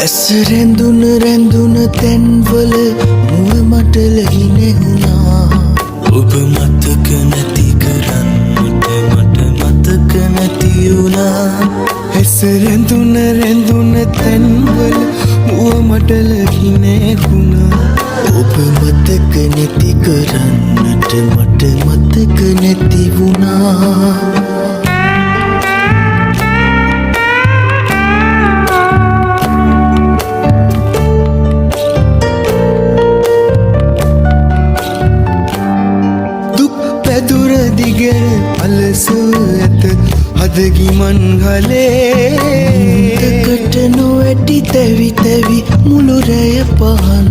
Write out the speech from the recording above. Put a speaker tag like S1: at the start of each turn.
S1: ඇස් රැඳුන රැඳුන තැන්වල මුව මට ලැගිනෙහුණා. ඔබ මතක නැති කරන්නට මට මතක නැති වුණා. ඇස් රැඳුන රැඳුන තැන්වල මුව මට ලැගිනෙහුණා. ඔබ මතක නැති කරන්නට මට මතක නැති වුණා. පැදුර දිගර අලසූ ඇත හදගිමන් හලේ. මුන්දකට නොවැටි තැවි තැවි මුළු රැය පහන්